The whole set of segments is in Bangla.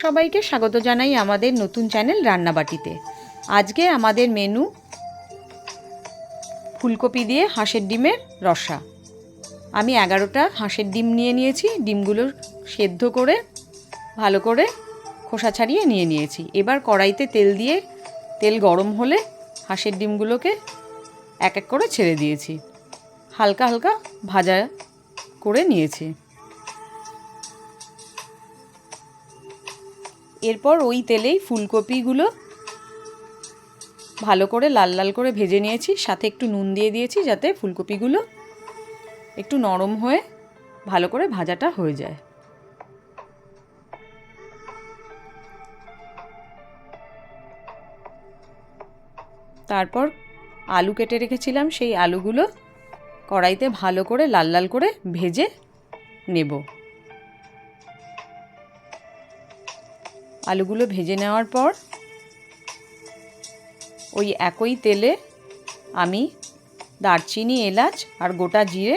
সবাইকে স্বাগত জানাই আমাদের নতুন চ্যানেল রান্নাবাটিতে। আজকে আমাদের মেনু ফুলকপি দিয়ে হাঁসের ডিমের রসা। আমি 11টা হাঁসের ডিম নিয়ে নিয়েছি। ডিমগুলো সেদ্ধ করে ভালো করে খোসা ছাড়িয়ে নিয়ে নিয়েছি। এবার কড়াইতে তেল দিয়ে তেল গরম হলে হাঁসের ডিমগুলোকে এক এক করে ছেড়ে দিয়েছি। হালকা হালকা ভাজা করে নিয়েছি। এরপর ওই তেলেই ফুলকপিগুলো ভালো করে লাল লাল করে ভেজে নিয়েছি। সাথে একটু নুন দিয়ে দিয়েছি যাতে ফুলকপিগুলো একটু নরম হয়ে ভালো করে ভাজাটা হয়ে যায়। তারপর আলু কেটে রেখেছিলাম, সেই আলুগুলো কড়াইতে ভালো করে লাল লাল করে ভেজে নেব। আলুগুলো ভেজে নেওয়ার পর ওই একই তেলে আমি দারচিনি, এলাচ আর গোটা জিরে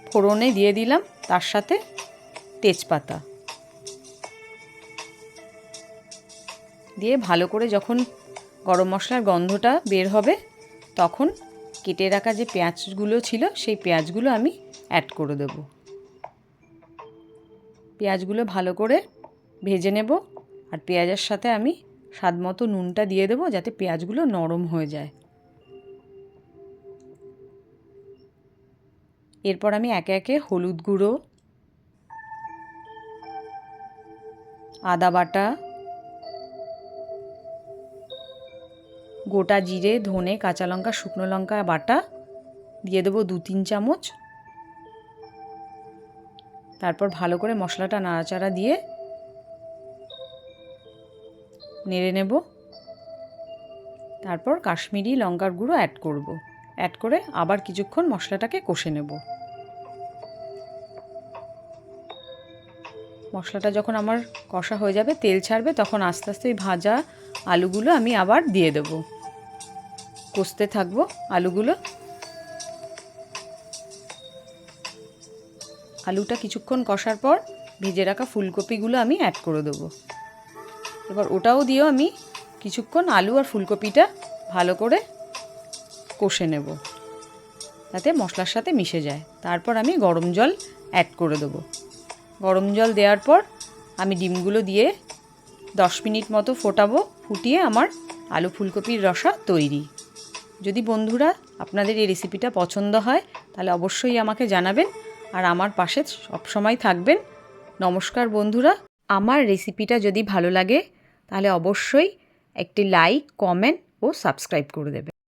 ফোড়নে দিয়ে দিলাম, তার সাথে তেজপাতা দিয়ে ভালো করে যখন গরম মশলার গন্ধটা বের হবে তখন কেটে রাখা যে পেঁয়াজগুলো ছিল সেই পেঁয়াজগুলো আমি অ্যাড করে দেব। পেঁয়াজগুলো ভালো করে ভেজে নেব আর পেঁয়াজের সাথে আমি স্বাদ মতো নুনটা দিয়ে দেবো যাতে পেঁয়াজগুলো নরম হয়ে যায়। এরপর আমি একে একে হলুদ গুঁড়ো, আদা বাটা, গোটা জিরে, ধনে, কাঁচা লঙ্কা, শুকনো লঙ্কা বাটা দিয়ে দেবো 2-3 চামচ। তারপর ভালো করে মশলাটা নাড়াচাড়া দিয়ে নেড়ে নেব। তারপর কাশ্মীরি লঙ্কার গুঁড়ো অ্যাড করব। অ্যাড করে আবার কিছুক্ষণ মশলাটাকে কষে নেব। মশলাটা যখন আমার কষা হয়ে যাবে, তেল ছাড়বে, তখন আস্তে আস্তে ওই ভাজা আলুগুলো আমি আবার দিয়ে দেব। কষতে থাকবো আলুগুলো। আলুটা কিছুক্ষণ কষার পর ভেজে রাখা ফুলকপিগুলো আমি অ্যাড করে দেবো। এবার ওটাও দিয়েও আমি কিছুক্ষণ আলু আর ফুলকপিটা ভালো করে কষে নেব যাতে মশলার সাথে মিশে যায়। তারপর আমি গরম জল অ্যাড করে দেবো। গরম জল দেওয়ার পর আমি ডিমগুলো দিয়ে 10 মিনিট মতো ফোটাবো। ফুটিয়ে আমার আলু ফুলকপির রসা তৈরি। যদি বন্ধুরা আপনাদের এই রেসিপিটা পছন্দ হয় তাহলে অবশ্যই আমাকে জানাবেন আর আমার পাশে সবসময় থাকবেন। নমস্কার বন্ধুরা। আমার রেসিপিটা যদি ভালো লাগে তাহলে অবশ্যই একটি লাইক, কমেন্ট ও সাবস্ক্রাইব করে দেবেন।